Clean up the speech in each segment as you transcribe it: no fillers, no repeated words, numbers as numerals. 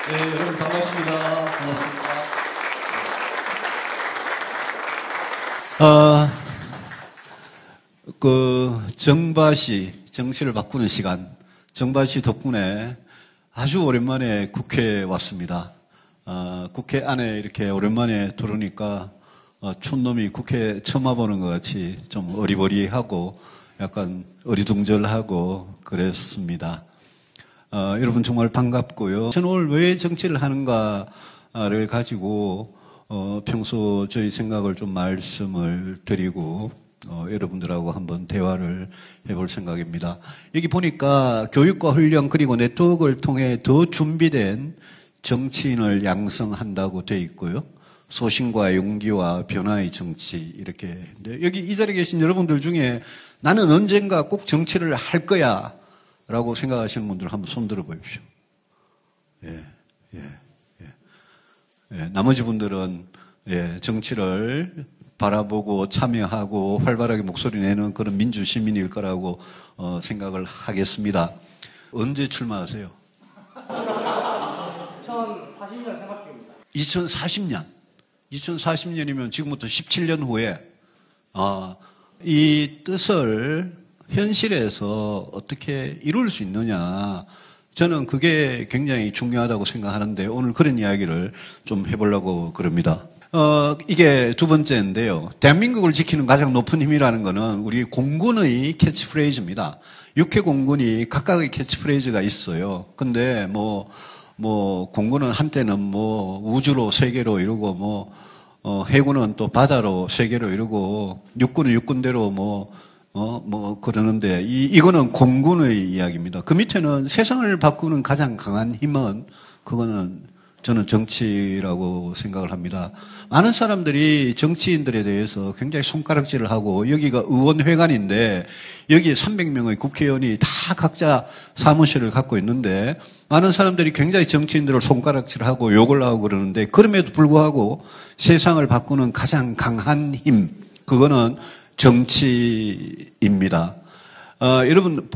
네, 여러분 반갑습니다. 반갑습니다. 정바씨, 정치를 바꾸는 시간. 정바씨 덕분에 아주 오랜만에 국회에 왔습니다. 국회 안에 이렇게 오랜만에 들어오니까 촌놈이 국회 처음 와보는 것 같이 좀 어리버리하고 약간 어리둥절하고 그랬습니다. 여러분 정말 반갑고요. 저는 오늘 왜 정치를 하는가를 가지고 평소 저희 생각을 좀 말씀을 드리고 여러분들하고 한번 대화를 해볼 생각입니다. 여기 보니까 교육과 훈련 그리고 네트워크를 통해 더 준비된 정치인을 양성한다고 되어 있고요. 소신과 용기와 변화의 정치 이렇게. 근데 여기 이 자리에 계신 여러분들 중에 나는 언젠가 꼭 정치를 할 거야 라고 생각하시는 분들 한번 손 들어 보십시오. 나머지 분들은 정치를 바라보고 참여하고 활발하게 목소리 내는 그런 민주 시민일 거라고 생각을 하겠습니다. 언제 출마하세요? 2040년 생각 중입니다. 2040년. 2040년이면 지금부터 17년 후에 이 뜻을 현실에서 어떻게 이룰 수 있느냐. 저는 그게 굉장히 중요하다고 생각하는데 오늘 그런 이야기를 좀 해보려고 그럽니다. 이게 두 번째인데요. 대한민국을 지키는 가장 높은 힘이라는 거는 우리 공군의 캐치프레이즈입니다. 육해 공군이 각각의 캐치프레이즈가 있어요. 근데 공군은 한때는 우주로 세계로 이러고 해군은 또 바다로 세계로 이러고 육군은 육군대로 그러는데, 이거는 공군의 이야기입니다. 그 밑에는 세상을 바꾸는 가장 강한 힘은, 그거는 저는 정치라고 생각을 합니다. 많은 사람들이 정치인들에 대해서 굉장히 손가락질을 하고, 여기가 의원회관인데, 여기에 300명의 국회의원이 다 각자 사무실을 갖고 있는데, 많은 사람들이 굉장히 정치인들을 손가락질하고 욕을 하고 그러는데, 그럼에도 불구하고 세상을 바꾸는 가장 강한 힘, 그거는 정치입니다. 여러분,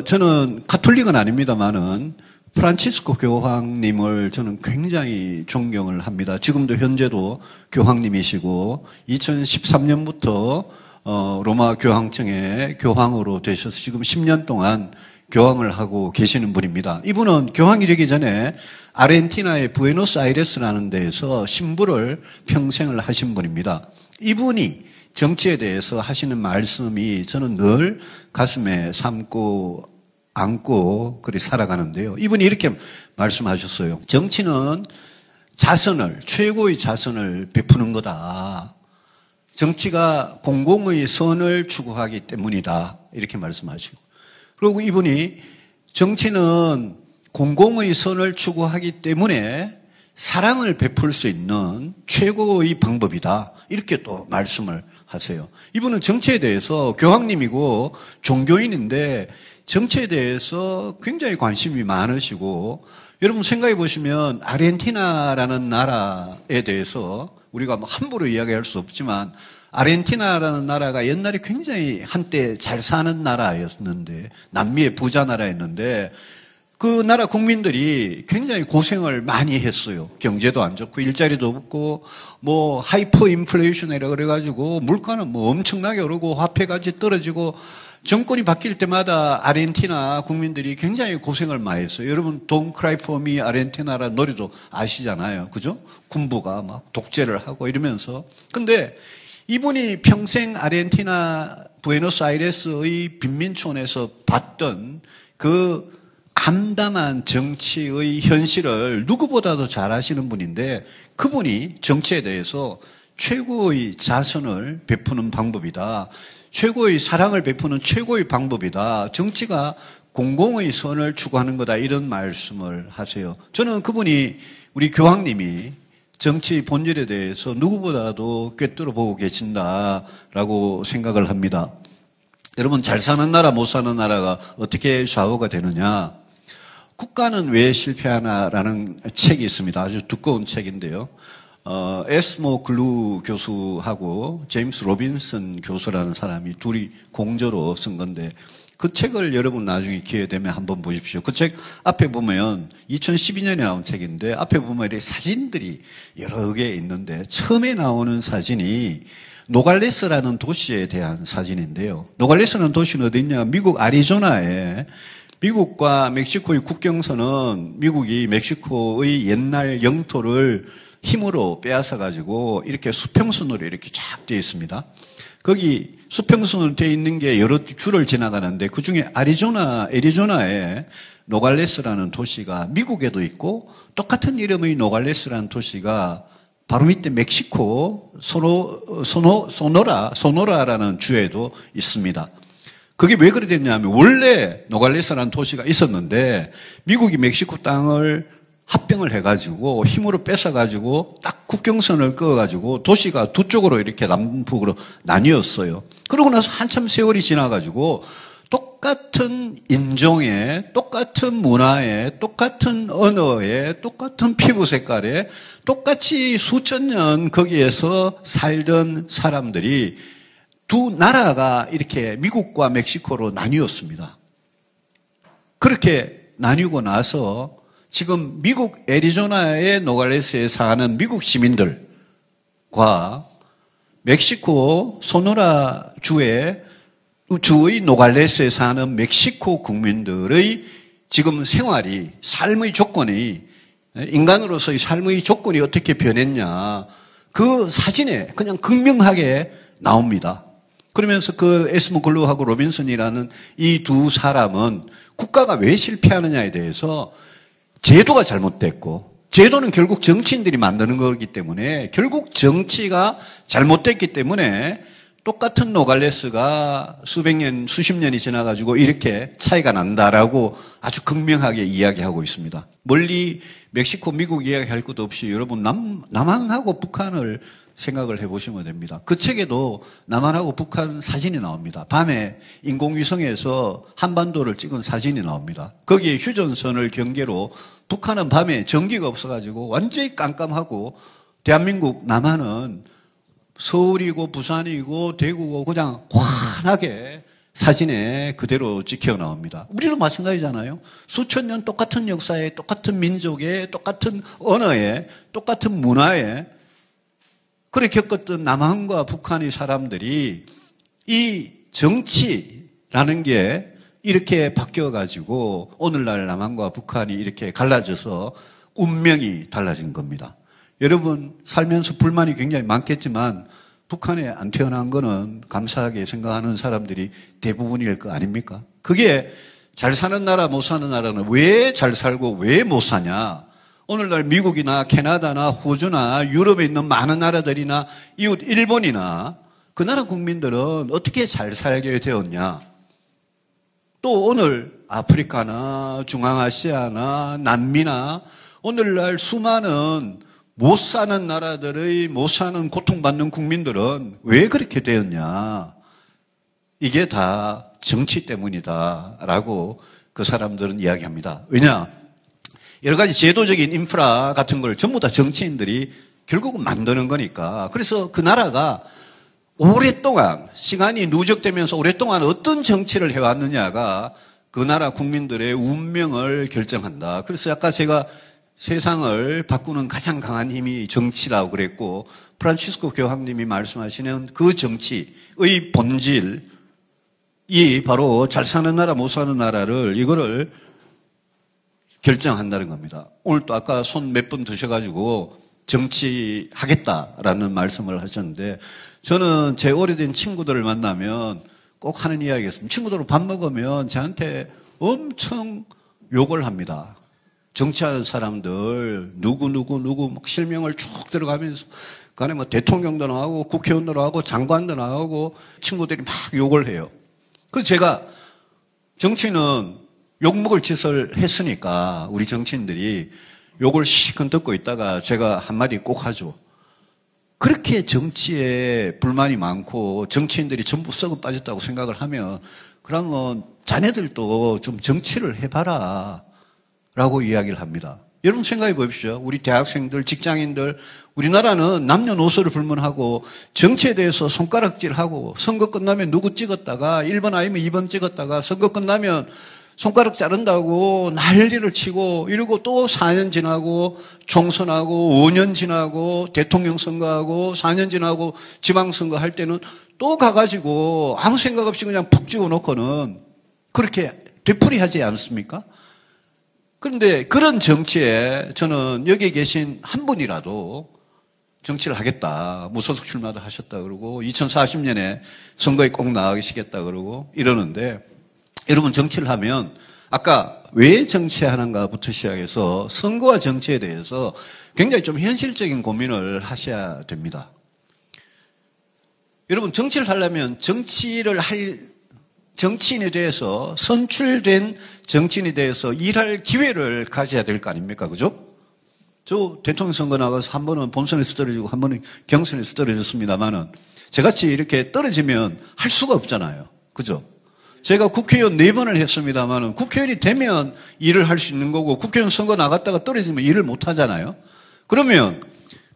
저는 가톨릭은 아닙니다만은 프란치스코 교황님을 저는 굉장히 존경을 합니다. 지금도 현재도 교황님이시고 2013년부터 로마 교황청의 교황으로 되셔서 지금 10년 동안 교황을 하고 계시는 분입니다. 이분은 교황이 되기 전에 아르헨티나의 부에노스아이레스라는 데에서 신부를 평생을 하신 분입니다. 이분이 정치에 대해서 하시는 말씀이 저는 늘 가슴에 안고 그리 살아가는데요. 이분이 이렇게 말씀하셨어요. 정치는 최고의 자선을 베푸는 거다. 정치가 공공의 선을 추구하기 때문이다. 이렇게 말씀하시고. 그리고 이분이 정치는 공공의 선을 추구하기 때문에 사랑을 베풀 수 있는 최고의 방법이다. 이렇게 또 말씀을 하세요. 이분은 정치에 대해서 교황님이고 종교인인데 정치에 대해서 굉장히 관심이 많으시고, 여러분 생각해 보시면 아르헨티나라는 나라에 대해서 우리가 함부로 이야기할 수 없지만 아르헨티나라는 나라가 옛날에 굉장히 한때 잘 사는 나라였는데, 남미의 부자 나라였는데 그 나라 국민들이 굉장히 고생을 많이 했어요. 경제도 안 좋고 일자리도 없고 하이퍼 인플레이션이라 그래가지고 물가는 엄청나게 오르고 화폐까지 떨어지고 정권이 바뀔 때마다 아르헨티나 국민들이 굉장히 고생을 많이 했어요. 여러분 Don't Cry For Me 아르헨티나라는 노래도 아시잖아요. 그죠? 군부가 막 독재를 하고 이러면서. 근데 이분이 평생 아르헨티나 부에노스아이레스의 빈민촌에서 봤던 그 암담한 정치의 현실을 누구보다도 잘 아시는 분인데, 그분이 정치에 대해서 최고의 자선을 베푸는 방법이다. 최고의 사랑을 베푸는 최고의 방법이다. 정치가 공공의 선을 추구하는 거다. 이런 말씀을 하세요. 저는 그분이, 우리 교황님이 정치 본질에 대해서 누구보다도 꿰뚫어 보고 계신다라고 생각을 합니다. 여러분, 잘 사는 나라, 못 사는 나라가 어떻게 좌우가 되느냐? 국가는 왜 실패하나라는 책이 있습니다. 아주 두꺼운 책인데요. 에스모 글루 교수하고 제임스 로빈슨 교수라는 사람이 둘이 공저로 쓴 건데, 그 책을 여러분 나중에 기회 되면 한번 보십시오. 그 책 앞에 보면 2012년에 나온 책인데 앞에 보면 이렇게 사진들이 여러 개 있는데 처음에 나오는 사진이 노갈레스라는 도시에 대한 사진인데요. 노갈레스라는 도시는 어디 있냐? 미국 애리조나에 미국과 멕시코의 국경선은 미국이 멕시코의 옛날 영토를 힘으로 빼앗아 가지고 이렇게 수평선으로 이렇게 쫙 되어 있습니다. 거기 수평선으로 되어 있는 게 여러 줄을 지나가는데 그중에 애리조나에 노갈레스라는 도시가 미국에도 있고 똑같은 이름의 노갈레스라는 도시가 바로 밑에 멕시코 소노라라는 주에도 있습니다. 그게 왜 그래 됐냐면 원래 노갈레스라는 도시가 있었는데 미국이 멕시코 땅을 합병을 해가지고 힘으로 뺏어가지고 딱 국경선을 그어가지고 도시가 두 쪽으로 이렇게 남북으로 나뉘었어요. 그러고 나서 한참 세월이 지나가지고 똑같은 인종에, 똑같은 문화에, 똑같은 언어에, 똑같은 피부 색깔에 똑같이 수천 년 거기에서 살던 사람들이 두 나라가 이렇게 미국과 멕시코로 나뉘었습니다. 그렇게 나뉘고 나서 지금 미국 애리조나의 노갈레스에 사는 미국 시민들과 멕시코 소노라 주의 노갈레스에 사는 멕시코 국민들의 지금 생활이, 삶의 조건이, 인간으로서의 삶의 조건이 어떻게 변했냐. 그 사진에 그냥 극명하게 나옵니다. 그러면서 그 에스모 글루하고 로빈슨이라는 이 두 사람은 국가가 왜 실패하느냐에 대해서 제도가 잘못됐고, 제도는 결국 정치인들이 만드는 거기 때문에 결국 정치가 잘못됐기 때문에 똑같은 노갈레스가 수백 년, 수십 년이 지나가지고 이렇게 차이가 난다라고 아주 극명하게 이야기하고 있습니다. 멀리 멕시코, 미국 이야기할 것도 없이 여러분 남한하고 북한을 생각을 해보시면 됩니다. 그 책에도 남한하고 북한 사진이 나옵니다. 밤에 인공위성에서 한반도를 찍은 사진이 나옵니다. 거기에 휴전선을 경계로 북한은 밤에 전기가 없어가지고 완전히 깜깜하고 대한민국 남한은 서울이고 부산이고 대구고 그냥 환하게 사진에 그대로 찍혀 나옵니다. 우리도 마찬가지잖아요. 수천 년 똑같은 역사에, 똑같은 민족에, 똑같은 언어에, 똑같은 문화에 그렇게 겪었던 남한과 북한의 사람들이 이 정치라는 게 이렇게 바뀌어가지고 오늘날 남한과 북한이 이렇게 갈라져서 운명이 달라진 겁니다. 여러분 살면서 불만이 굉장히 많겠지만 북한에 안 태어난 거는 감사하게 생각하는 사람들이 대부분일 거 아닙니까? 그게 잘 사는 나라 못 사는 나라는 왜 잘 살고 왜 못 사냐? 오늘날 미국이나 캐나다나 호주나 유럽에 있는 많은 나라들이나 이웃 일본이나 그 나라 국민들은 어떻게 잘 살게 되었냐? 또 오늘 아프리카나 중앙아시아나 남미나 오늘날 수많은 못 사는 나라들의 못 사는 고통받는 국민들은 왜 그렇게 되었냐? 이게 다 정치 때문이다라고 그 사람들은 이야기합니다. 왜냐? 여러 가지 제도적인 인프라 같은 걸 전부 다 정치인들이 결국은 만드는 거니까. 그래서 그 나라가 오랫동안 시간이 누적되면서 오랫동안 어떤 정치를 해왔느냐가 그 나라 국민들의 운명을 결정한다. 그래서 아까 제가 세상을 바꾸는 가장 강한 힘이 정치라고 그랬고 프란치스코 교황님이 말씀하시는 그 정치의 본질이 바로 잘 사는 나라 못 사는 나라를 이거를 결정한다는 겁니다. 오늘 또 아까 손 몇 번 드셔가지고 정치하겠다라는 말씀을 하셨는데 저는 제 오래된 친구들을 만나면 꼭 하는 이야기가 있습니다. 친구들하고 밥 먹으면 저한테 엄청 욕을 합니다. 정치하는 사람들 누구 막 실명을 쭉 들어가면서 그 안에 뭐 대통령도 나오고 국회의원도 나오고 장관도 나오고 친구들이 막 욕을 해요. 그래서 제가 정치는 욕먹을 짓을 했으니까 우리 정치인들이 욕을 실컷 듣고 있다가 제가 한마디 꼭 하죠. 그렇게 정치에 불만이 많고 정치인들이 전부 썩어 빠졌다고 생각을 하면 그러면 자네들도 좀 정치를 해봐라 라고 이야기를 합니다. 여러분 생각해 보십시오. 우리 대학생들, 직장인들, 우리나라는 남녀노소를 불문하고 정치에 대해서 손가락질하고 선거 끝나면 누구 찍었다가 1번 아니면 2번 찍었다가 선거 끝나면 손가락 자른다고 난리를 치고 이러고 또 4년 지나고 총선하고 5년 지나고 대통령 선거하고 4년 지나고 지방선거 할 때는 또 가가지고 아무 생각 없이 그냥 푹 찍어놓고는 그렇게 되풀이하지 않습니까? 그런데 그런 정치에 저는 여기 계신 한 분이라도 정치를 하겠다. 무소속 출마도 하셨다 그러고 2040년에 선거에 꼭 나가시겠다 그러고 이러는데 여러분 정치를 하면 아까 왜 정치하는가부터 시작해서 선거와 정치에 대해서 굉장히 좀 현실적인 고민을 하셔야 됩니다. 여러분 정치를 하려면 정치인에 대해서 선출된 정치인에 대해서 일할 기회를 가져야 될 거 아닙니까? 그죠? 저 대통령 선거 나가서 한 번은 본선에서 떨어지고 한 번은 경선에서 떨어졌습니다만은 저같이 이렇게 떨어지면 할 수가 없잖아요. 그죠? 제가 국회의원 4번을 했습니다만은 국회의원이 되면 일을 할 수 있는 거고 국회의원 선거 나갔다가 떨어지면 일을 못 하잖아요. 그러면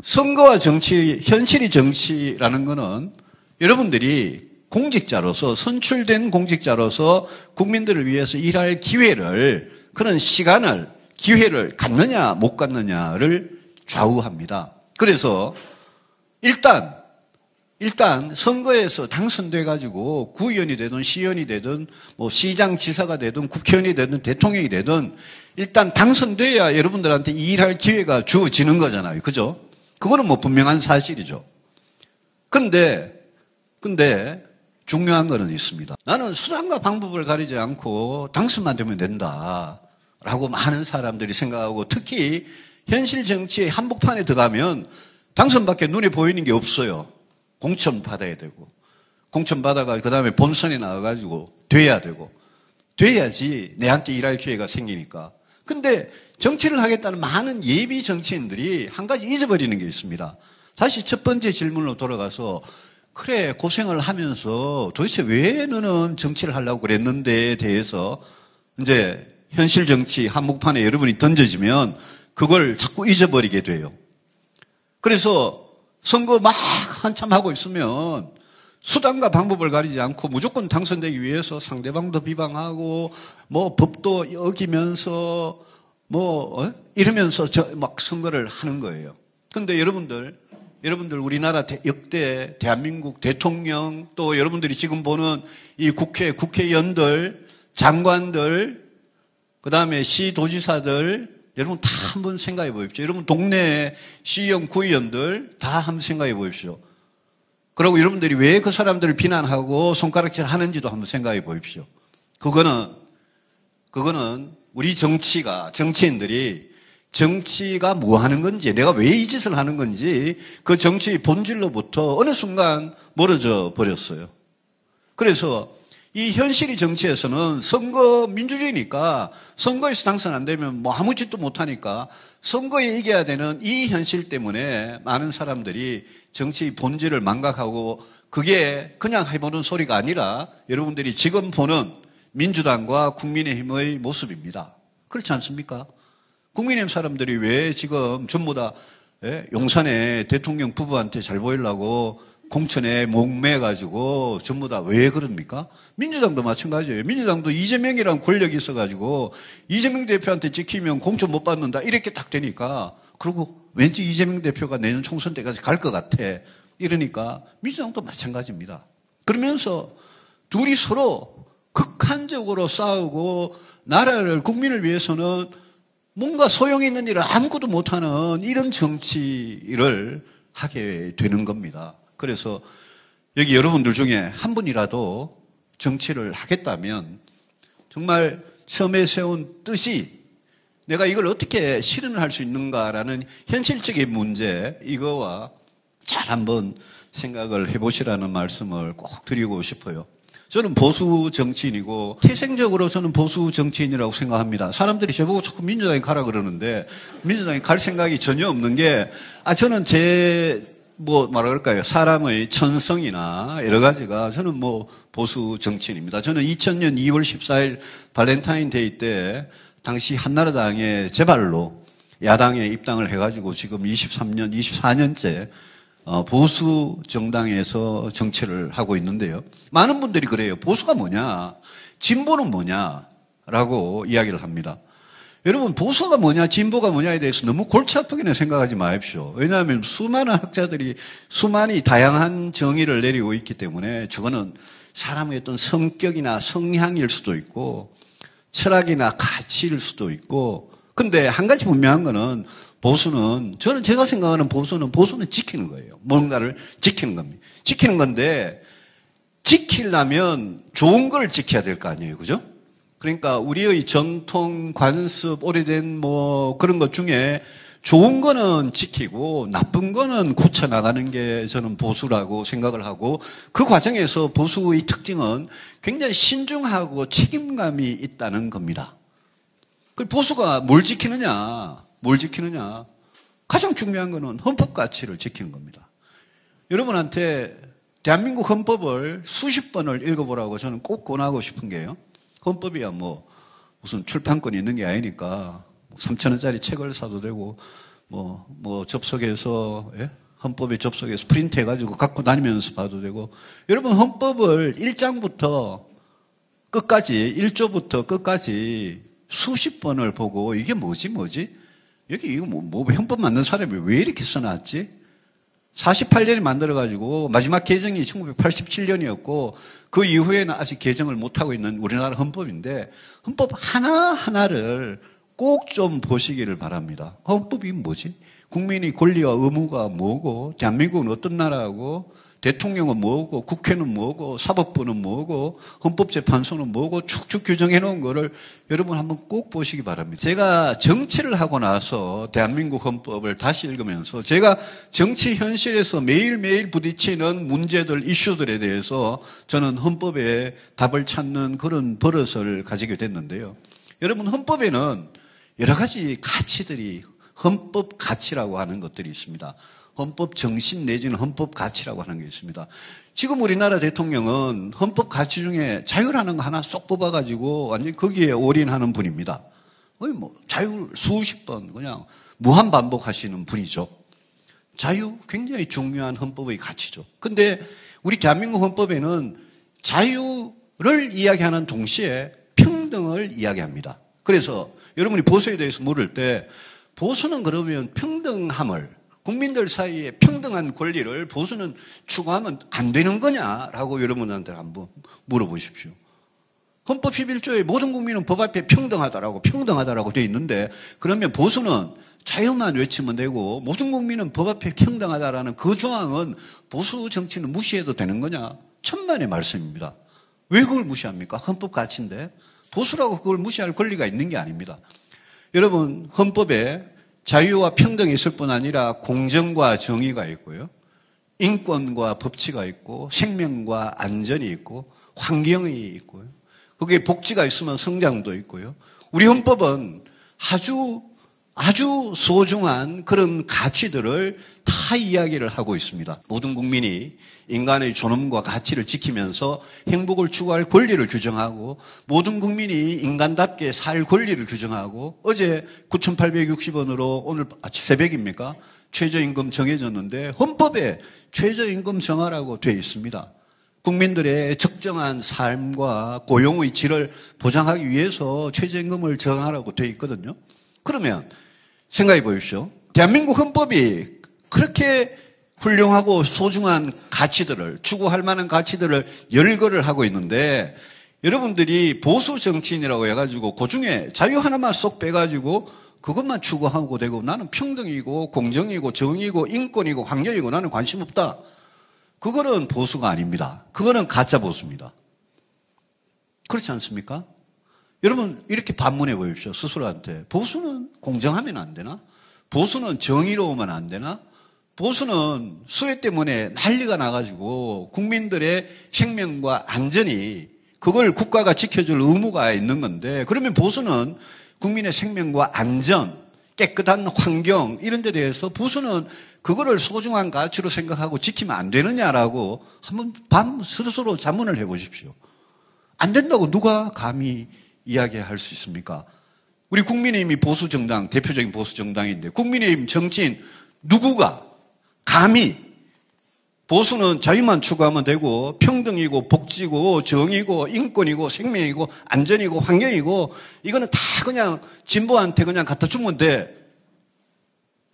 선거와 정치, 현실이 정치라는 거는 여러분들이 공직자로서 선출된 공직자로서 국민들을 위해서 일할 기회를 그런 시간을 기회를 갖느냐 못 갖느냐를 좌우합니다. 그래서 일단 선거에서 당선돼 가지고 구의원이 되든 시의원이 되든 뭐 시장 지사가 되든 국회의원이 되든 대통령이 되든 일단 당선돼야 여러분들한테 일할 기회가 주어지는 거잖아요. 그죠? 그거는 뭐 분명한 사실이죠. 근데 중요한 거는 있습니다. 나는 수단과 방법을 가리지 않고 당선만 되면 된다라고 많은 사람들이 생각하고 특히 현실 정치의 한복판에 들어가면 당선밖에 눈에 보이는 게 없어요. 공천 받아야 되고 공천 받아가 그 다음에 본선에 나와가지고 돼야 되고 돼야지 내한테 일할 기회가 생기니까. 근데 정치를 하겠다는 많은 예비 정치인들이 한 가지 잊어버리는 게 있습니다. 다시 첫 번째 질문으로 돌아가서 그래 고생을 하면서 도대체 왜 너는 정치를 하려고 그랬는데에 대해서 이제 현실 정치 한복판에 여러분이 던져지면 그걸 자꾸 잊어버리게 돼요. 그래서 선거 막 한참 하고 있으면 수단과 방법을 가리지 않고 무조건 당선되기 위해서 상대방도 비방하고 뭐 법도 어기면서 이러면서 막 선거를 하는 거예요. 그런데 여러분들 우리나라 역대 대한민국 대통령 또 여러분들이 지금 보는 이 국회의원들, 장관들, 그 다음에 시도지사들 여러분 다 한번 생각해 보십시오. 여러분 동네 시의원, 구의원들 다 한번 생각해 보십시오. 그리고 여러분들이 왜 그 사람들을 비난하고 손가락질 하는지도 한번 생각해 보십시오. 그거는 우리 정치인들이 정치가 뭐 하는 건지, 내가 왜 이 짓을 하는 건지 그 정치의 본질로부터 어느 순간 멀어져 버렸어요. 그래서 이 현실이 정치에서는 선거 민주주의니까 선거에서 당선 안 되면 뭐 아무 짓도 못 하니까 선거에 이겨야 되는 이 현실 때문에 많은 사람들이 정치의 본질을 망각하고 그게 그냥 해보는 소리가 아니라 여러분들이 지금 보는 민주당과 국민의힘의 모습입니다. 그렇지 않습니까? 국민의힘 사람들이 왜 지금 전부 다 용산에 대통령 부부한테 잘 보이려고 공천에 목매가지고 전부 다 왜 그럽니까? 민주당도 마찬가지예요. 민주당도 이재명이라는 권력이 있어가지고 이재명 대표한테 찍히면 공천 못 받는다 이렇게 딱 되니까 그리고 왠지 이재명 대표가 내년 총선 때까지 갈 것 같아 이러니까 민주당도 마찬가지입니다. 그러면서 둘이 서로 극한적으로 싸우고 나라를 국민을 위해서는 뭔가 소용 있는 일을 아무것도 못하는 이런 정치를 하게 되는 겁니다. 그래서 여기 여러분들 중에 한 분이라도 정치를 하겠다면 정말 처음에 세운 뜻이 내가 이걸 어떻게 실현을 할 수 있는가라는 현실적인 문제 이거와 잘 한번 생각을 해보시라는 말씀을 꼭 드리고 싶어요. 저는 보수 정치인이고 태생적으로 저는 보수 정치인이라고 생각합니다. 사람들이 저보고 자꾸 민주당에 가라 그러는데 민주당에 갈 생각이 전혀 없는 게 저는 사람의 천성이나 여러 가지가 저는 보수 정치인입니다. 저는 2000년 2월 14일 발렌타인데이 때 당시 한나라당에 제 발로 야당에 입당을 해가지고 지금 23년, 24년째 보수 정당에서 정치를 하고 있는데요. 많은 분들이 그래요. 보수가 뭐냐? 진보는 뭐냐? 라고 이야기를 합니다. 여러분, 보수가 뭐냐, 진보가 뭐냐에 대해서 너무 골치 아프게는 생각하지 마십시오. 왜냐하면 수많은 학자들이 수많이 다양한 정의를 내리고 있기 때문에 저거는 사람의 어떤 성격이나 성향일 수도 있고 철학이나 가치일 수도 있고, 근데 한 가지 분명한 거는 보수는, 저는 제가 생각하는 보수는 지키는 거예요. 뭔가를 지키는 겁니다. 지키는 건데 지키려면 좋은 걸 지켜야 될 거 아니에요. 그죠? 그러니까 우리의 전통, 관습, 오래된 그런 것 중에 좋은 거는 지키고 나쁜 거는 고쳐나가는 게 저는 보수라고 생각을 하고, 그 과정에서 보수의 특징은 굉장히 신중하고 책임감이 있다는 겁니다. 그 보수가 뭘 지키느냐? 가장 중요한 거는 헌법 가치를 지키는 겁니다. 여러분한테 대한민국 헌법을 수십 번을 읽어보라고 저는 꼭 권하고 싶은 게요. 헌법이야 무슨 출판권이 있는 게 아니니까 3,000원짜리 책을 사도 되고 접속해서, 예? 헌법에 접속해서 프린트 해가지고 갖고 다니면서 봐도 되고, 여러분 헌법을 1장부터 끝까지, 1조부터 끝까지 수십 번을 보고 이게 뭐지? 여기 이거 헌법 만든 사람이 왜 이렇게 써놨지? 48년에 만들어가지고 마지막 개정이 1987년이었고 그 이후에는 아직 개정을 못하고 있는 우리나라 헌법인데, 헌법 하나하나를 꼭 좀 보시기를 바랍니다. 헌법이 뭐지? 국민의 권리와 의무가 뭐고, 대한민국은 어떤 나라고, 대통령은 뭐고, 국회는 뭐고, 사법부는 뭐고, 헌법재판소는 뭐고, 축축 규정해 놓은 거를 여러분 한번 꼭 보시기 바랍니다. 제가 정치를 하고 나서 대한민국 헌법을 다시 읽으면서 제가 정치 현실에서 매일매일 부딪히는 문제들, 이슈들에 대해서 저는 헌법에 답을 찾는 그런 버릇을 가지게 됐는데요. 여러분, 헌법에는 여러 가지 가치들이, 헌법 가치라고 하는 것들이 있습니다. 헌법 정신 내지는 헌법 가치라고 하는 게 있습니다. 지금 우리나라 대통령은 헌법 가치 중에 자유라는 거 하나 쏙 뽑아가지고 완전히 거기에 올인하는 분입니다. 거의 자유 수십 번 그냥 무한 반복하시는 분이죠. 자유 굉장히 중요한 헌법의 가치죠. 근데 우리 대한민국 헌법에는 자유를 이야기하는 동시에 평등을 이야기합니다. 그래서 여러분이 보수에 대해서 물을 때, 보수는 그러면 평등함을, 국민들 사이에 평등한 권리를 보수는 추구하면 안 되는 거냐라고 여러분한테 한번 물어보십시오. 헌법 11조에 모든 국민은 법 앞에 평등하다라고 되어 있는데, 그러면 보수는 자유만 외치면 되고 모든 국민은 법 앞에 평등하다라는 그 조항은 보수 정치는 무시해도 되는 거냐? 천만의 말씀입니다. 왜 그걸 무시합니까? 헌법 가치인데. 보수라고 그걸 무시할 권리가 있는 게 아닙니다. 여러분, 헌법에 자유와 평등이 있을 뿐 아니라 공정과 정의가 있고요, 인권과 법치가 있고, 생명과 안전이 있고, 환경이 있고요, 거기에 복지가 있으면 성장도 있고요. 우리 헌법은 아주 소중한 그런 가치들을 다 이야기를 하고 있습니다. 모든 국민이 인간의 존엄과 가치를 지키면서 행복을 추구할 권리를 규정하고, 모든 국민이 인간답게 살 권리를 규정하고, 어제 9,860원으로 오늘 새벽입니까? 최저임금 정해졌는데 헌법에 최저임금 정하라고 되어 있습니다. 국민들의 적정한 삶과 고용의 질을 보장하기 위해서 최저임금을 정하라고 되어 있거든요. 그러면 생각해 보십시오. 대한민국 헌법이 그렇게 훌륭하고 소중한 가치들을, 추구할 만한 가치들을 열거를 하고 있는데, 여러분들이 보수 정치인이라고 해가지고 그중에 자유 하나만 쏙 빼가지고 그것만 추구하고 되고, 나는 평등이고 공정이고 정의고 인권이고 환경이고 나는 관심 없다, 그거는 보수가 아닙니다. 그거는 가짜 보수입니다. 그렇지 않습니까? 여러분, 이렇게 반문해 보십시오. 스스로한테. 보수는 공정하면 안 되나? 보수는 정의로우면 안 되나? 보수는 수해 때문에 난리가 나가지고 국민들의 생명과 안전이, 그걸 국가가 지켜줄 의무가 있는 건데, 그러면 보수는 국민의 생명과 안전, 깨끗한 환경, 이런 데 대해서 보수는 그거를 소중한 가치로 생각하고 지키면 안 되느냐라고 한번 스스로 자문을 해 보십시오. 안 된다고 누가 감히 이야기할 수 있습니까? 우리 국민의힘이 보수정당, 대표적인 보수정당인데 국민의힘 정치인 누구가 감히 보수는 자유만 추구하면 되고 평등이고 복지고 정의고 인권이고 생명이고 안전이고 환경이고 이거는 다 그냥 진보한테 그냥 갖다 주면 돼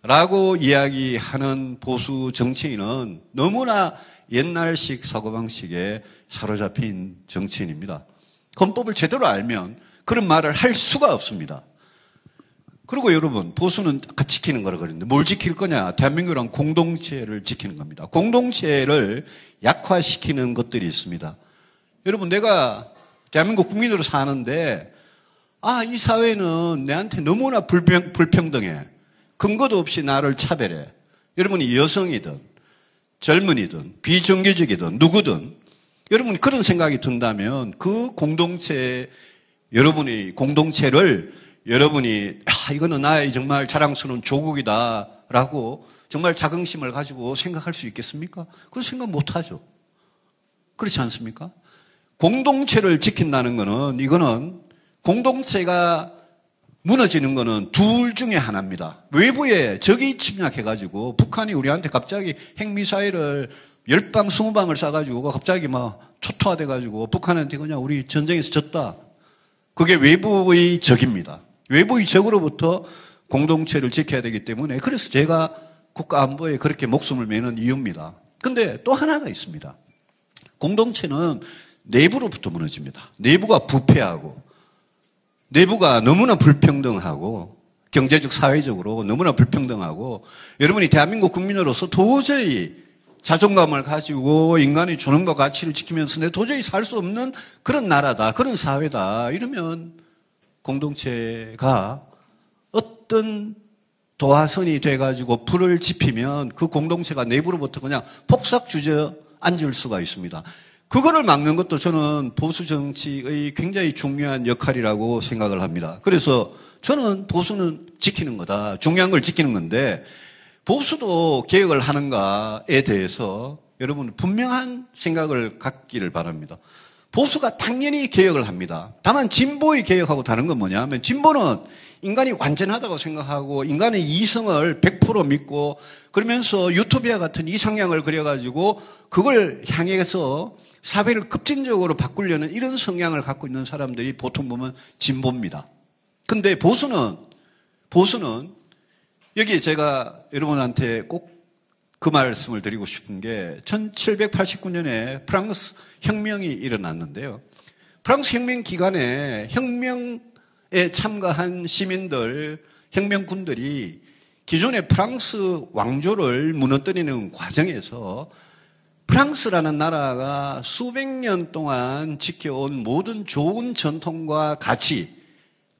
라고 이야기하는 보수 정치인은 너무나 옛날식 사고방식에 사로잡힌 정치인입니다. 헌법을 제대로 알면 그런 말을 할 수가 없습니다. 그리고 여러분, 보수는 아까 지키는 거라 그랬는데 뭘 지킬 거냐? 대한민국이란 공동체를 지키는 겁니다. 공동체를 약화시키는 것들이 있습니다. 여러분, 내가 대한민국 국민으로 사는데 이 사회는 내한테 너무나 불평등해. 근거도 없이 나를 차별해. 여러분이 여성이든 젊은이든 비정규직이든 누구든 여러분 그런 생각이 든다면 그 공동체 여러분이 공동체를 여러분이 이거는 나의 정말 자랑스러운 조국이다라고 정말 자긍심을 가지고 생각할 수 있겠습니까? 그런 생각 못하죠. 그렇지 않습니까? 공동체를 지킨다는 거는 이거는 공동체가 무너지는 거는 둘 중에 하나입니다. 외부에 적이 침략해가지고 북한이 우리한테 갑자기 핵미사일을 10방, 20방을 쏴가지고 갑자기 막 초토화돼가지고 북한한테 그냥 우리 전쟁에서 졌다. 그게 외부의 적입니다. 외부의 적으로부터 공동체를 지켜야 되기 때문에 그래서 제가 국가안보에 그렇게 목숨을 매는 이유입니다. 근데 또 하나가 있습니다. 공동체는 내부로부터 무너집니다. 내부가 부패하고 내부가 너무나 불평등하고 경제적 사회적으로 너무나 불평등하고 여러분이 대한민국 국민으로서 도저히 자존감을 가지고 인간의 존엄과 가치를 지키면서 내 도저히 살 수 없는 그런 나라다, 그런 사회다 이러면 공동체가 어떤 도화선이 돼가지고 불을 지피면 그 공동체가 내부로부터 그냥 폭삭 주저앉을 수가 있습니다. 그거를 막는 것도 저는 보수 정치의 굉장히 중요한 역할이라고 생각을 합니다. 그래서 저는 보수는 지키는 거다. 중요한 걸 지키는 건데 보수도 개혁을 하는가에 대해서 여러분 분명한 생각을 갖기를 바랍니다. 보수가 당연히 개혁을 합니다. 다만 진보의 개혁하고 다른 건 뭐냐 하면 진보는 인간이 완전하다고 생각하고 인간의 이성을 100% 믿고 그러면서 유토피아 같은 이상향을 그려가지고 그걸 향해서 사회를 급진적으로 바꾸려는 이런 성향을 갖고 있는 사람들이 보통 보면 진보입니다. 근데 보수는 여기에 제가 여러분한테 꼭 그 말씀을 드리고 싶은 게 1789년에 프랑스 혁명이 일어났는데요. 프랑스 혁명 기간에 혁명에 참가한 시민들, 혁명군들이 기존의 프랑스 왕조를 무너뜨리는 과정에서 프랑스라는 나라가 수백 년 동안 지켜온 모든 좋은 전통과 가치,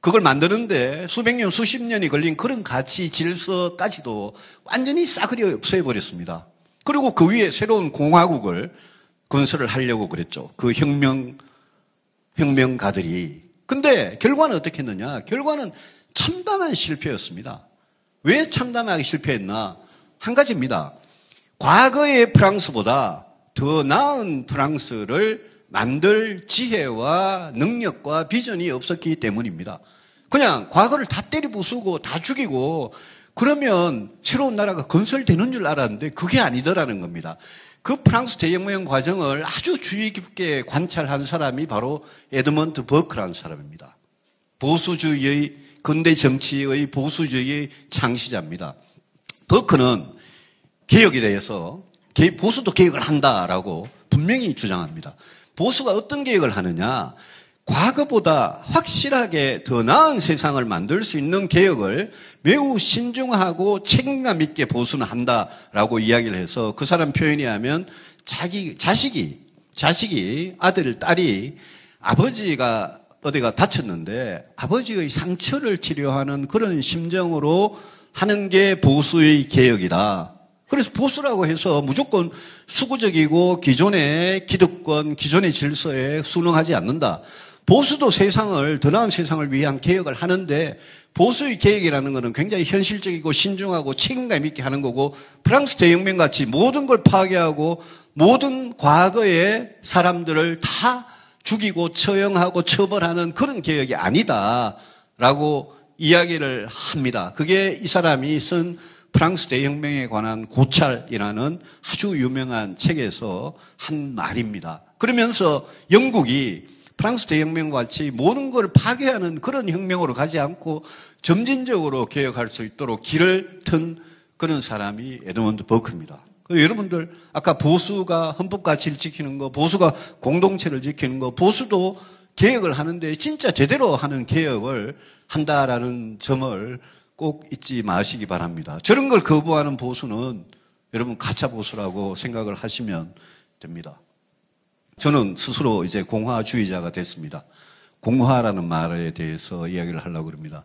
그걸 만드는데 수백 년, 수십 년이 걸린 그런 가치, 질서까지도 완전히 싸그리 없애버렸습니다. 그리고 그 위에 새로운 공화국을 건설을 하려고 그랬죠. 그 혁명가들이. 근데 결과는 어떻게 했느냐? 결과는 참담한 실패였습니다. 왜 참담하게 실패했나? 한 가지입니다. 과거의 프랑스보다 더 나은 프랑스를 만들 지혜와 능력과 비전이 없었기 때문입니다. 그냥 과거를 다 때려 부수고 다 죽이고 그러면 새로운 나라가 건설되는 줄 알았는데 그게 아니더라는 겁니다. 그 프랑스 대혁명 과정을 아주 주의 깊게 관찰한 사람이 바로 에드먼드 버크라는 사람입니다. 보수주의의 근대 정치의 보수주의의 창시자입니다. 버크는 개혁에 대해서 보수도 개혁을 한다라고 분명히 주장합니다. 보수가 어떤 개혁을 하느냐? 과거보다 확실하게 더 나은 세상을 만들 수 있는 개혁을 매우 신중하고 책임감 있게 보수는 한다라고 이야기를 해서 그 사람 표현에 하면 자식이 아들, 딸이 아버지가 어디가 다쳤는데 아버지의 상처를 치료하는 그런 심정으로 하는 게 보수의 개혁이다. 그래서 보수라고 해서 무조건 수구적이고 기존의 기득권, 기존의 질서에 순응하지 않는다. 보수도 세상을, 더 나은 세상을 위한 개혁을 하는데 보수의 개혁이라는 것은 굉장히 현실적이고 신중하고 책임감 있게 하는 거고 프랑스 대혁명 같이 모든 걸 파괴하고 모든 과거의 사람들을 다 죽이고 처형하고 처벌하는 그런 개혁이 아니다라고 이야기를 합니다. 그게 이 사람이 쓴 프랑스 대혁명에 관한 고찰이라는 아주 유명한 책에서 한 말입니다. 그러면서 영국이 프랑스 대혁명과 같이 모든 걸 파괴하는 그런 혁명으로 가지 않고 점진적으로 개혁할 수 있도록 길을 튼 그런 사람이 에드먼드 버크입니다. 여러분들 아까 보수가 헌법 가치를 지키는 거, 보수가 공동체를 지키는 거, 보수도 개혁을 하는데 진짜 제대로 하는 개혁을 한다라는 점을 꼭 잊지 마시기 바랍니다. 저런 걸 거부하는 보수는 여러분 가짜 보수라고 생각을 하시면 됩니다. 저는 스스로 이제 공화주의자가 됐습니다. 공화라는 말에 대해서 이야기를 하려고 합니다.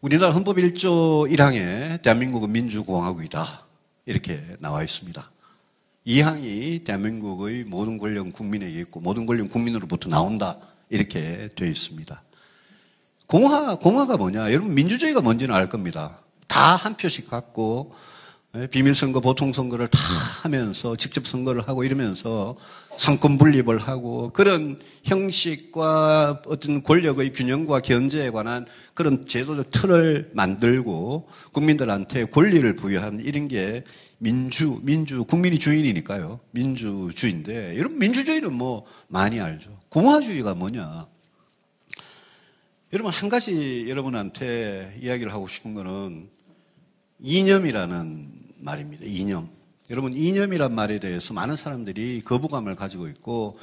우리나라 헌법 1조 1항에 대한민국은 민주공화국이다. 이렇게 나와 있습니다. 2항이 대한민국의 모든 권력은 국민에게 있고 모든 권력은 국민으로부터 나온다. 이렇게 되어 있습니다. 공화가 뭐냐? 여러분 민주주의가 뭔지는 알 겁니다. 다 한 표씩 갖고 비밀선거, 보통선거를 다 하면서 직접 선거를 하고 이러면서 상권 분립을 하고 그런 형식과 어떤 권력의 균형과 견제에 관한 그런 제도적 틀을 만들고 국민들한테 권리를 부여하는 이런 게 국민이 주인이니까요. 민주주의인데 여러분 민주주의는 뭐 많이 알죠. 공화주의가 뭐냐? 여러분 한 가지 여러분한테 이야기를 하고 싶은 거는 이념이라는 말입니다. 이념. 여러분 이념이란 말에 대해서 많은 사람들이 거부감을 가지고 있고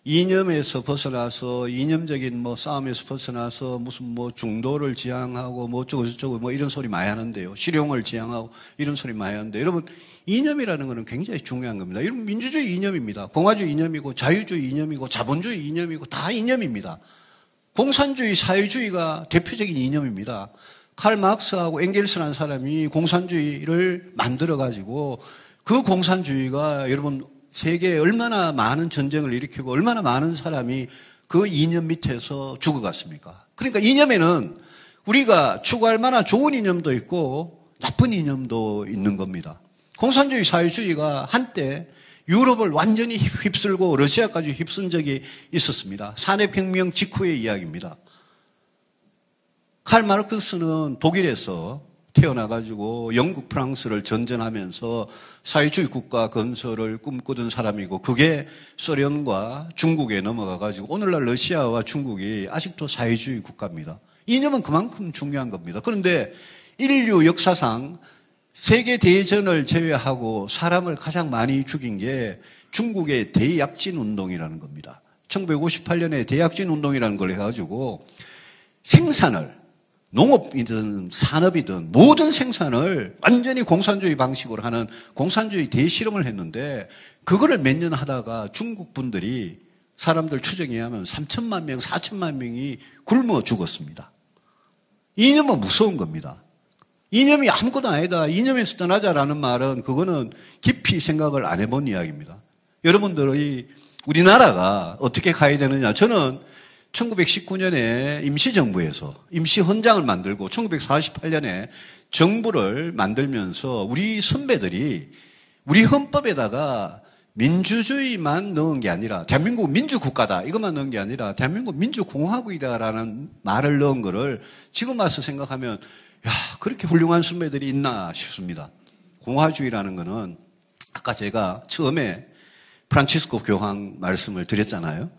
이념에서 벗어나서 이념적인 싸움에서 벗어나서 무슨 중도를 지향하고 어쩌고 이런 소리 많이 하는데요. 실용을 지향하고 이런 소리 많이 하는데 여러분 이념이라는 거는 굉장히 중요한 겁니다. 여러분 민주주의 이념입니다. 공화주의 이념이고 자유주의 이념이고 자본주의 이념이고 다 이념입니다. 공산주의 사회주의가 대표적인 이념입니다. 칼 마크스하고 엥겔스라는 사람이 공산주의를 만들어가지고 그 공산주의가 여러분 세계에 얼마나 많은 전쟁을 일으키고 얼마나 많은 사람이 그 이념 밑에서 죽어갔습니까? 그러니까 이념에는 우리가 추구할 만한 좋은 이념도 있고 나쁜 이념도 있는 겁니다. 공산주의 사회주의가 한때 유럽을 완전히 휩쓸고 러시아까지 휩쓴 적이 있었습니다. 산업혁명 직후의 이야기입니다. 칼 마르크스는 독일에서 태어나가지고 영국, 프랑스를 전전하면서 사회주의 국가 건설을 꿈꾸던 사람이고 그게 소련과 중국에 넘어가가지고 오늘날 러시아와 중국이 아직도 사회주의 국가입니다. 이념은 그만큼 중요한 겁니다. 그런데 인류 역사상 세계대전을 제외하고 사람을 가장 많이 죽인 게 중국의 대약진 운동이라는 겁니다. 1958년에 대약진 운동이라는 걸 해가지고 생산을 농업이든 산업이든 모든 생산을 완전히 공산주의 방식으로 하는 공산주의 대실험을 했는데 그거를 몇 년 하다가 중국 분들이 사람들 추정에 의하면 3천만 명, 4천만 명이 굶어 죽었습니다. 이념은 무서운 겁니다. 이념이 아무것도 아니다. 이념에서 떠나자라는 말은 그거는 깊이 생각을 안 해본 이야기입니다. 여러분들의 우리나라가 어떻게 가야 되느냐. 저는 1919년에 임시정부에서 임시헌장을 만들고 1948년에 정부를 만들면서 우리 선배들이 우리 헌법에다가 민주주의만 넣은 게 아니라 대한민국은 민주국가다 이것만 넣은 게 아니라 대한민국은 민주공화국이다라는 말을 넣은 거를 지금 와서 생각하면 야 그렇게 훌륭한 선배들이 있나 싶습니다. 공화주의라는 거는 아까 제가 처음에 프란치스코 교황 말씀을 드렸잖아요.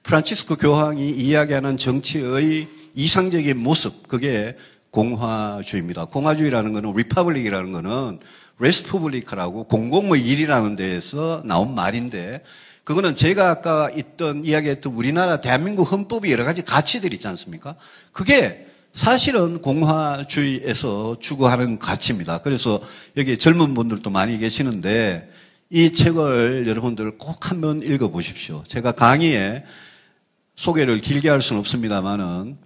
프란치스코 교황이 이야기하는 정치의 이상적인 모습, 그게 공화주의입니다. 공화주의라는 거는 리퍼블릭이라는 거는 레스푸블리카라고 공공의 일이라는 데에서 나온 말인데 그거는 제가 아까 이야기했던 우리나라 대한민국 헌법이 여러 가지 가치들이 있지 않습니까? 그게 사실은 공화주의에서 추구하는 가치입니다. 그래서 여기 젊은 분들도 많이 계시는데 이 책을 여러분들 꼭 한번 읽어보십시오. 제가 강의에 소개를 길게 할 수는 없습니다만은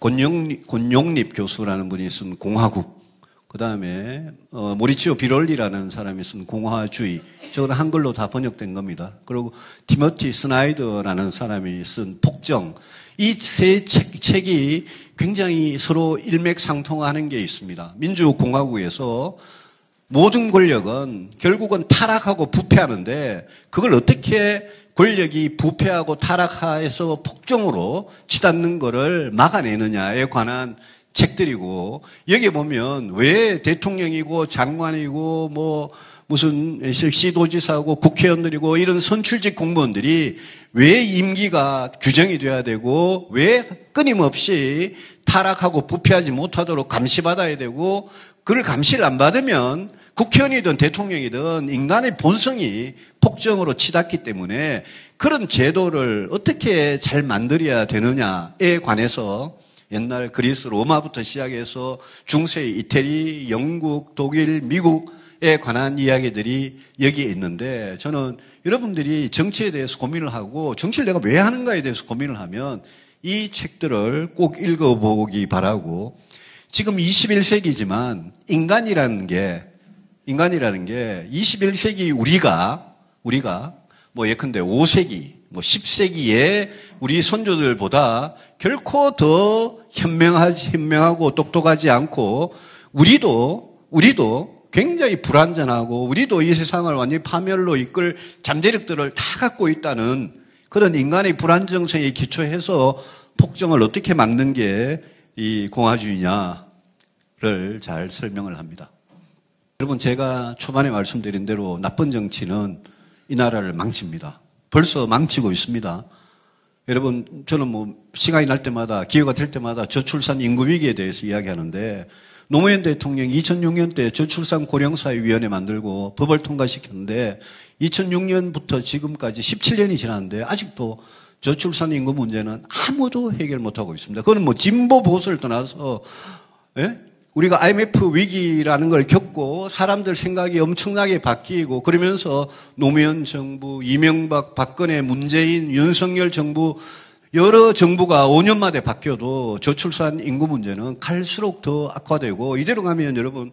권용립 교수라는 분이 쓴 공화국, 그 다음에 모리치오 비롤리라는 사람이 쓴 공화주의, 저건 한글로 다 번역된 겁니다. 그리고 티모티 스나이더라는 사람이 쓴 폭정, 이 세 책이 굉장히 서로 일맥상통하는 게 있습니다. 민주공화국에서 모든 권력은 결국은 타락하고 부패하는데 그걸 어떻게 권력이 부패하고 타락해서 폭정으로 치닫는 것을 막아내느냐에 관한 책들이고, 여기 보면 왜 대통령이고 장관이고 뭐 무슨 시도지사고 국회의원들이고 이런 선출직 공무원들이 왜 임기가 규정이 돼야 되고 왜 끊임없이 타락하고 부패하지 못하도록 감시받아야 되고, 그걸 감시를 안 받으면 국회의원이든 대통령이든 인간의 본성이 폭정으로 치닫기 때문에 그런 제도를 어떻게 잘 만들어야 되느냐에 관해서 옛날 그리스 로마부터 시작해서 중세 이태리, 영국, 독일, 미국에 관한 이야기들이 여기에 있는데, 저는 여러분들이 정치에 대해서 고민을 하고 정치를 내가 왜 하는가에 대해서 고민을 하면 이 책들을 꼭 읽어보기 바라고, 지금 21세기지만 인간이라는 게 21세기 우리가 뭐 예컨대 5세기, 뭐 10세기에 우리 선조들보다 결코 더 현명하고 똑똑하지 않고, 우리도 굉장히 불완전하고, 우리도 이 세상을 완전히 파멸로 이끌 잠재력들을 다 갖고 있다는 그런 인간의 불안정성에 기초해서 폭정을 어떻게 막는 게 이 공화주의냐를 잘 설명을 합니다. 여러분, 제가 초반에 말씀드린 대로 나쁜 정치는 이 나라를 망칩니다. 벌써 망치고 있습니다. 여러분, 저는 뭐 시간이 날 때마다, 기회가 될 때마다 저출산 인구 위기에 대해서 이야기하는데, 노무현 대통령이 2006년 때 저출산 고령사회위원회 만들고 법을 통과시켰는데 2006년부터 지금까지 17년이 지났는데 아직도 저출산 인구 문제는 아무도 해결 못하고 있습니다. 그건 뭐 진보 보수를 떠나서, 우리가 IMF 위기라는 걸 겪고 사람들 생각이 엄청나게 바뀌고, 그러면서 노무현 정부, 이명박, 박근혜, 문재인, 윤석열 정부, 여러 정부가 5년 만에 바뀌어도 저출산 인구 문제는 갈수록 더 악화되고, 이대로 가면 여러분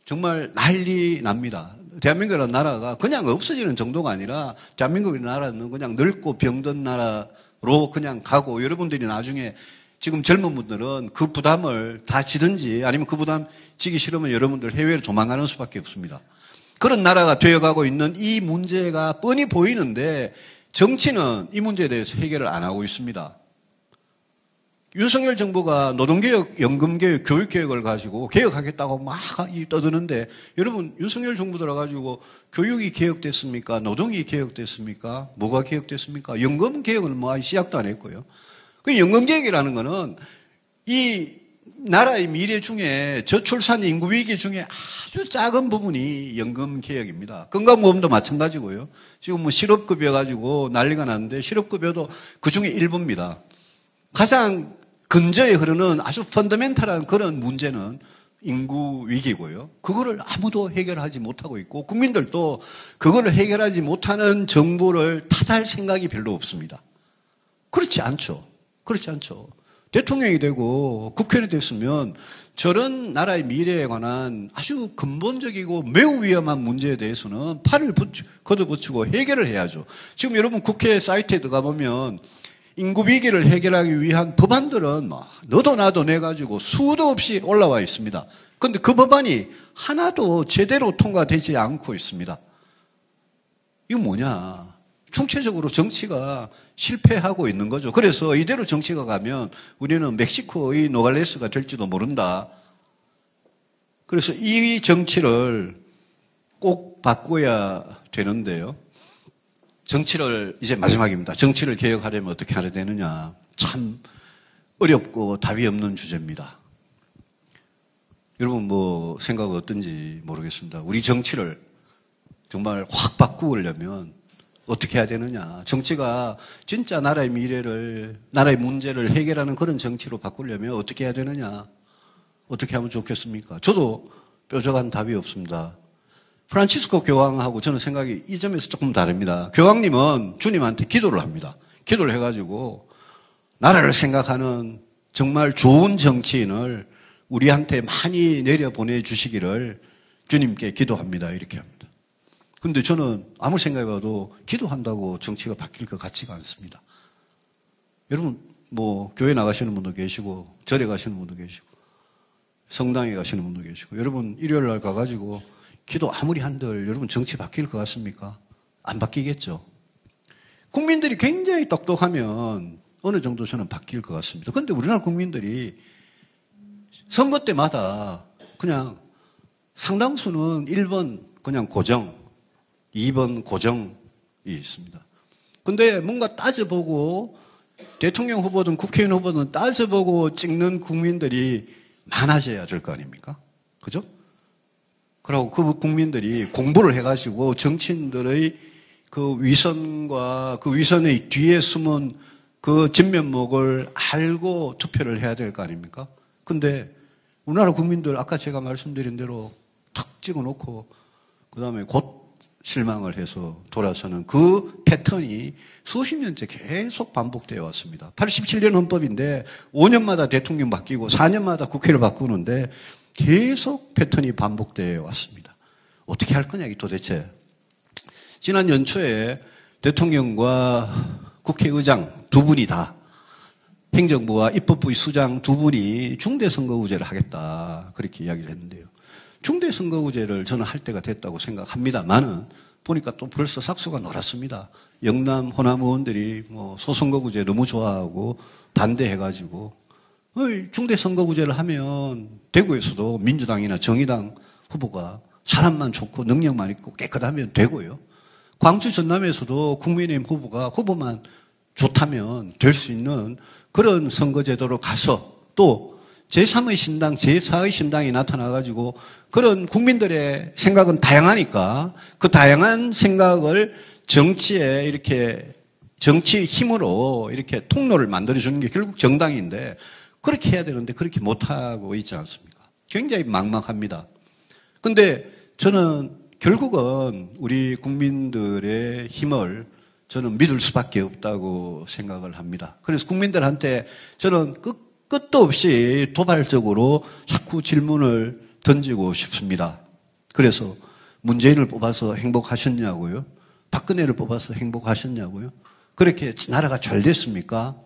정말 난리 납니다. 대한민국이라는 나라가 그냥 없어지는 정도가 아니라 대한민국이라는 나라는 그냥 늙고 병든 나라로 그냥 가고, 여러분들이 나중에 지금 젊은 분들은 그 부담을 다 지든지 아니면 그 부담 지기 싫으면 여러분들 해외로 도망가는 수밖에 없습니다. 그런 나라가 되어가고 있는 이 문제가 뻔히 보이는데 정치는 이 문제에 대해서 해결을 안 하고 있습니다. 윤석열 정부가 노동개혁, 연금개혁, 교육개혁을 가지고 개혁하겠다고 막 떠드는데, 여러분, 윤석열 정부 들어가지고 교육이 개혁됐습니까? 노동이 개혁됐습니까? 뭐가 개혁됐습니까? 연금개혁은 뭐 시작도 안 했고요. 그 연금개혁이라는 거는 이 나라의 미래 중에 저출산 인구 위기 중에 아주 작은 부분이 연금개혁입니다. 건강보험도 마찬가지고요. 지금 뭐 실업급여 가지고 난리가 났는데 실업급여도 그 중에 일부입니다. 가장 근저에 흐르는 아주 펀더멘탈한 그런 문제는 인구 위기고요. 그거를 아무도 해결하지 못하고 있고, 국민들도 그거를 해결하지 못하는 정부를 탓할 생각이 별로 없습니다. 그렇지 않죠. 대통령이 되고 국회의원이 됐으면 저런 나라의 미래에 관한 아주 근본적이고 매우 위험한 문제에 대해서는 팔을 걷어붙이고 해결을 해야죠. 지금 여러분 국회 사이트에 들어가 보면 인구 위기를 해결하기 위한 법안들은 너도 나도 내가지고 수도 없이 올라와 있습니다. 그런데 그 법안이 하나도 제대로 통과되지 않고 있습니다. 이거 뭐냐? 총체적으로 정치가 실패하고 있는 거죠. 그래서 이대로 정치가 가면 우리는 멕시코의 노갈레스가 될지도 모른다. 그래서 이 정치를 꼭 바꿔야 되는데요. 정치를, 이제 마지막입니다. 정치를 개혁하려면 어떻게 하야 되느냐. 참 어렵고 답이 없는 주제입니다. 여러분 뭐 생각 어떤지 모르겠습니다. 우리 정치를 정말 확 바꾸려면 어떻게 해야 되느냐. 정치가 진짜 나라의 미래를, 나라의 문제를 해결하는 그런 정치로 바꾸려면 어떻게 해야 되느냐. 어떻게 하면 좋겠습니까? 저도 뾰족한 답이 없습니다. 프란치스코 교황하고 저는 생각이 이 점에서 조금 다릅니다. 교황님은 주님한테 기도를 합니다. 기도를 해가지고 나라를 생각하는 정말 좋은 정치인을 우리한테 많이 내려보내 주시기를 주님께 기도합니다. 이렇게 합니다. 근데 저는 아무 생각해봐도 기도한다고 정치가 바뀔 것 같지가 않습니다. 여러분 뭐 교회 나가시는 분도 계시고 절에 가시는 분도 계시고 성당에 가시는 분도 계시고, 여러분 일요일 날 가가지고 기도 아무리 한들 여러분 정치 바뀔 것 같습니까? 안 바뀌겠죠. 국민들이 굉장히 똑똑하면 어느 정도 저는 바뀔 것 같습니다. 그런데 우리나라 국민들이 선거 때마다 그냥 상당수는 1번 그냥 고정, 2번 고정이 있습니다. 근데 뭔가 따져보고 대통령 후보든 국회의원 후보든 따져보고 찍는 국민들이 많아져야 될 거 아닙니까? 그죠? 그리고 그 국민들이 공부를 해가지고 정치인들의 그 위선과 그 위선의 뒤에 숨은 그 진면목을 알고 투표를 해야 될 거 아닙니까? 근데 우리나라 국민들 아까 제가 말씀드린 대로 탁 찍어놓고 그 다음에 곧 실망을 해서 돌아서는 그 패턴이 수십 년째 계속 반복되어 왔습니다. 87년 헌법인데 5년마다 대통령 바뀌고 4년마다 국회를 바꾸는데 계속 패턴이 반복되어 왔습니다. 어떻게 할 거냐, 도대체. 지난 연초에 대통령과 국회의장 두 분이 다 행정부와 입법부의 수장 두 분이 중대선거구제를 하겠다 그렇게 이야기를 했는데요. 중대선거구제를 저는 할 때가 됐다고 생각합니다만은 보니까 또 벌써 삭수가 놀았습니다. 영남 호남 의원들이 뭐 소선거구제 너무 좋아하고 반대해가지고 중대선거구제를 하면 대구에서도 민주당이나 정의당 후보가 사람만 좋고 능력만 있고 깨끗하면 되고요. 광주 전남에서도 국민의힘 후보가 후보만 좋다면 될 수 있는 그런 선거제도로 가서 또 제3의 신당, 제4의 신당이 나타나가지고 그런 국민들의 생각은 다양하니까 그 다양한 생각을 정치에 이렇게 정치의 힘으로 이렇게 통로를 만들어주는 게 결국 정당인데 그렇게 해야 되는데 그렇게 못하고 있지 않습니까? 굉장히 막막합니다. 근데 저는 결국은 우리 국민들의 힘을 저는 믿을 수밖에 없다고 생각을 합니다. 그래서 국민들한테 저는 끝도 없이 도발적으로 자꾸 질문을 던지고 싶습니다. 그래서 문재인을 뽑아서 행복하셨냐고요? 박근혜를 뽑아서 행복하셨냐고요? 그렇게 나라가 잘 됐습니까?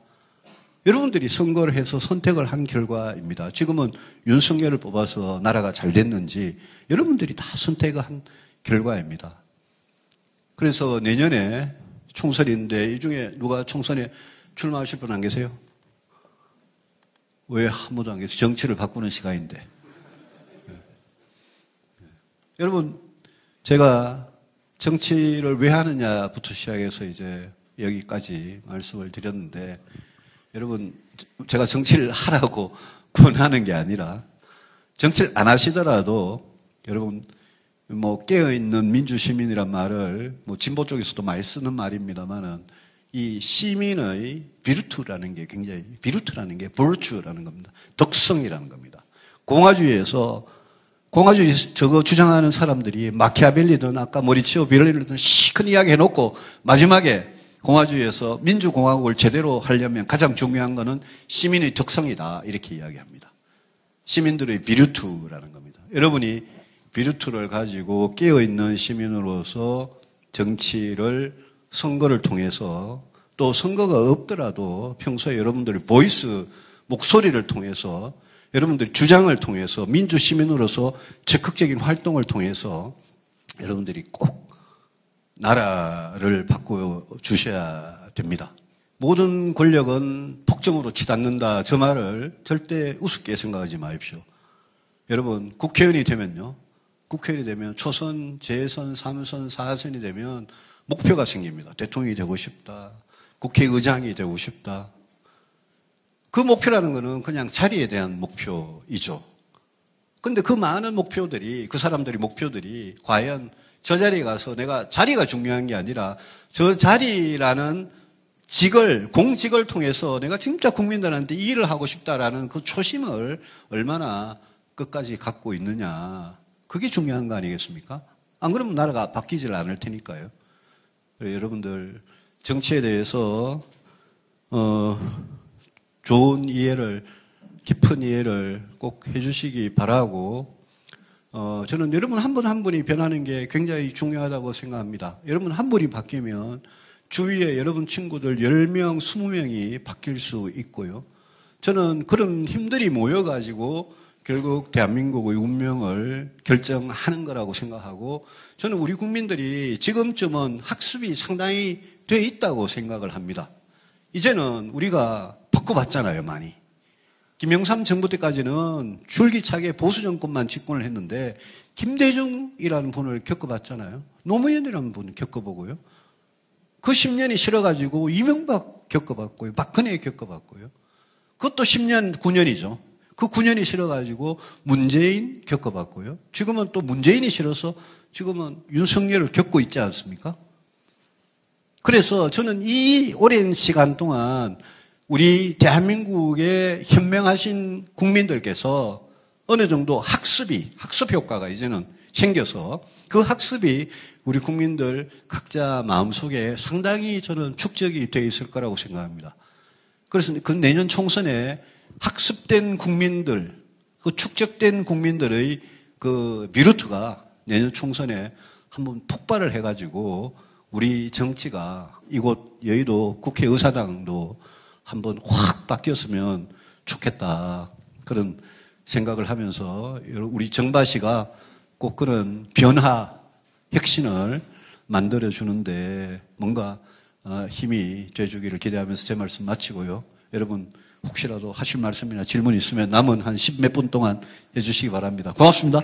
여러분들이 선거를 해서 선택을 한 결과입니다. 지금은 윤석열을 뽑아서 나라가 잘 됐는지 여러분들이 다 선택을 한 결과입니다. 그래서 내년에 총선인데 이 중에 누가 총선에 출마하실 분 안 계세요? 왜 아무도 안 계세요? 정치를 바꾸는 시간인데. 여러분, 제가 정치를 왜 하느냐부터 시작해서 이제 여기까지 말씀을 드렸는데 여러분, 제가 정치를 하라고 권하는 게 아니라 정치를 안 하시더라도 여러분 뭐 깨어있는 민주시민이란 말을 뭐 진보 쪽에서도 많이 쓰는 말입니다만은 이 시민의 비르투라는 게 굉장히 비르투라는 게 virtue라는 겁니다. 덕성이라는 겁니다. 공화주의에서 공화주의 저거 주장하는 사람들이 마키아벨리든 아까 모리치오 비렐리든 시큰 이야기 해놓고 마지막에 공화주의에서 민주공화국을 제대로 하려면 가장 중요한 것은 시민의 덕성이다 이렇게 이야기합니다. 시민들의 비르투라는 겁니다. 여러분이 비르투를 가지고 깨어있는 시민으로서 정치를 선거를 통해서 또 선거가 없더라도 평소에 여러분들의 보이스 목소리를 통해서 여러분들의 주장을 통해서 민주시민으로서 적극적인 활동을 통해서 여러분들이 꼭 나라를 바꿔 주셔야 됩니다. 모든 권력은 폭정으로 치닫는다. 저 말을 절대 우습게 생각하지 마십시오. 여러분 국회의원이 되면요. 국회의원이 되면 초선, 재선, 3선, 4선이 되면 목표가 생깁니다. 대통령이 되고 싶다. 국회의장이 되고 싶다. 그 목표라는 것은 그냥 자리에 대한 목표이죠. 그런데 그 많은 목표들이, 그 사람들의 목표들이 과연 저 자리에 가서 내가 자리가 중요한 게 아니라 저 자리라는 직을, 공직을 통해서 내가 진짜 국민들한테 일을 하고 싶다라는 그 초심을 얼마나 끝까지 갖고 있느냐. 그게 중요한 거 아니겠습니까? 안 그러면 나라가 바뀌질 않을 테니까요. 여러분들 정치에 대해서 좋은 이해를, 깊은 이해를 꼭 해주시기 바라고 저는 여러분 한 분 한 분이 변하는 게 굉장히 중요하다고 생각합니다. 여러분 한 분이 바뀌면 주위에 여러분 친구들 10명, 20명이 바뀔 수 있고요. 저는 그런 힘들이 모여가지고 결국 대한민국의 운명을 결정하는 거라고 생각하고 저는 우리 국민들이 지금쯤은 학습이 상당히 돼 있다고 생각을 합니다. 이제는 우리가 바꿔봤잖아요, 많이. 김영삼 정부 때까지는 줄기차게 보수 정권만 집권을 했는데 김대중이라는 분을 겪어봤잖아요. 노무현이라는 분을 겪어보고요. 그 10년이 싫어가지고 이명박 겪어봤고요. 박근혜 겪어봤고요. 그것도 10년, 9년이죠. 그 9년이 싫어가지고 문재인 겪어봤고요. 지금은 또 문재인이 싫어서 지금은 윤석열을 겪고 있지 않습니까? 그래서 저는 이 오랜 시간 동안 우리 대한민국의 현명하신 국민들께서 어느 정도 학습 효과가 이제는 생겨서 그 학습이 우리 국민들 각자 마음속에 상당히 저는 축적이 되어 있을 거라고 생각합니다. 그래서 그 내년 총선에 학습된 국민들, 그 축적된 국민들의 그 미루트가 내년 총선에 한번 폭발을 해가지고 우리 정치가 이곳 여의도 국회의사당도 한번 확 바뀌었으면 좋겠다. 그런 생각을 하면서 우리 정바씨가 꼭 그런 변화, 혁신을 만들어주는데 뭔가 힘이 돼주기를 기대하면서 제 말씀 마치고요. 여러분 혹시라도 하실 말씀이나 질문 있으면 남은 한 10몇 분 동안 해주시기 바랍니다. 고맙습니다.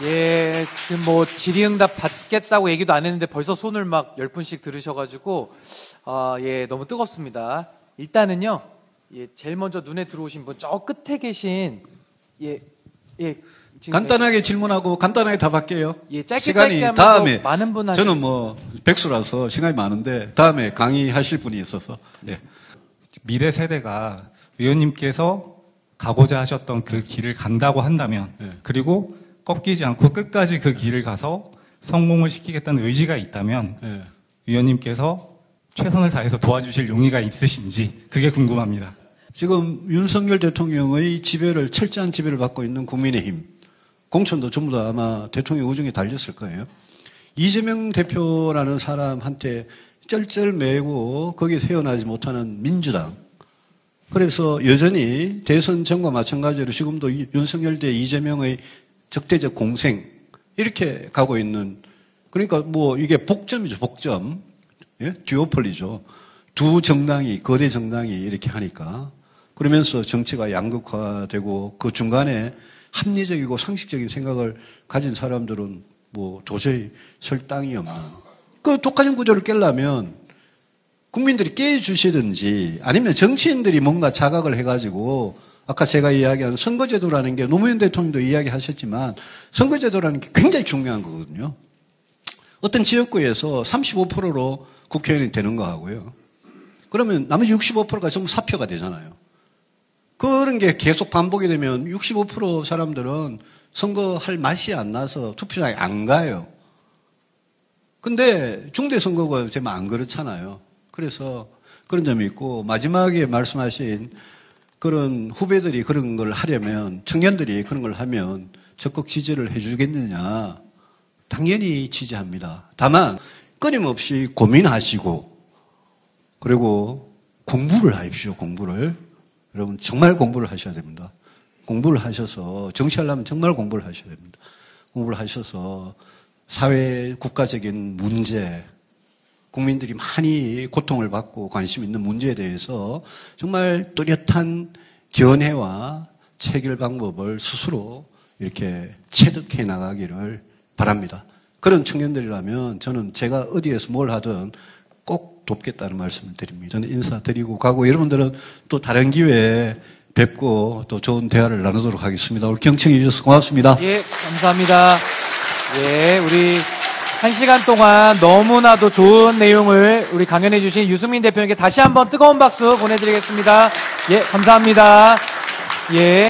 예, 지금 뭐 질의응답 받겠다고 얘기도 안 했는데 벌써 손을 막 10분씩 들으셔가지고 예, 너무 뜨겁습니다. 일단은요, 예, 제일 먼저 눈에 들어오신 분 저 끝에 계신 지금 간단하게 질문하고 간단하게 답할게요. 예, 짧게 시간이 하면서 다음에 많은 분 저는 뭐 백수라서 시간이 많은데 다음에 강의하실 분이 있어서 네. 미래 세대가 의원님께서 가고자 하셨던 그 길을 간다고 한다면 네. 그리고 꺾이지 않고 끝까지 그 길을 가서 성공을 시키겠다는 의지가 있다면 네. 의원님께서 최선을 다해서 도와주실 용의가 있으신지 그게 궁금합니다. 지금 윤석열 대통령의 지배를 철저한 지배를 받고 있는 국민의힘 공천도 전부 다 아마 대통령 의중에 달렸을 거예요. 이재명 대표라는 사람한테 쩔쩔매고 거기서 헤어나지 못하는 민주당. 그래서 여전히 대선 전과 마찬가지로 지금도 윤석열 대 이재명의 적대적 공생 이렇게 가고 있는 그러니까 뭐 이게 복점이죠. 복점. 예? 듀오폴리죠. 두 정당이 거대 정당이 이렇게 하니까 그러면서 정치가 양극화되고 그 중간에 합리적이고 상식적인 생각을 가진 사람들은 뭐 도저히 설 땅이 없는 그 독화적 구조를 깨려면 국민들이 깨주시든지 아니면 정치인들이 뭔가 자각을 해가지고 아까 제가 이야기한 선거제도라는 게 노무현 대통령도 이야기하셨지만 선거제도라는 게 굉장히 중요한 거거든요. 어떤 지역구에서 35%로 국회의원이 되는 거 하고요. 그러면 나머지 65%가 전부 사표가 되잖아요. 그런 게 계속 반복이 되면 65% 사람들은 선거할 맛이 안 나서 투표장에 안 가요. 근데 중대선거가 제가 안 그렇잖아요. 그래서 그런 점이 있고 마지막에 말씀하신 그런 후배들이 그런 걸 하려면 청년들이 그런 걸 하면 적극 지지를 해주겠느냐. 당연히 지지합니다. 다만 끊임없이 고민하시고 그리고 공부를 하십시오. 공부를. 여러분 정말 공부를 하셔야 됩니다. 공부를 하셔서 정치하려면 정말 공부를 하셔야 됩니다. 공부를 하셔서 사회 국가적인 문제 국민들이 많이 고통을 받고 관심 있는 문제에 대해서 정말 뚜렷한 견해와 체결 방법을 스스로 이렇게 체득해 나가기를 바랍니다. 그런 청년들이라면 저는 제가 어디에서 뭘 하든 꼭 돕겠다는 말씀을 드립니다. 저는 인사드리고 가고 여러분들은 또 다른 기회에 뵙고 또 좋은 대화를 나누도록 하겠습니다. 오늘 경청해 주셔서 고맙습니다. 예, 감사합니다. 예, 우리 1시간 동안 너무나도 좋은 내용을 우리 강연해 주신 유승민 대표님께 다시 한번 뜨거운 박수 보내드리겠습니다. 예, 감사합니다. 예.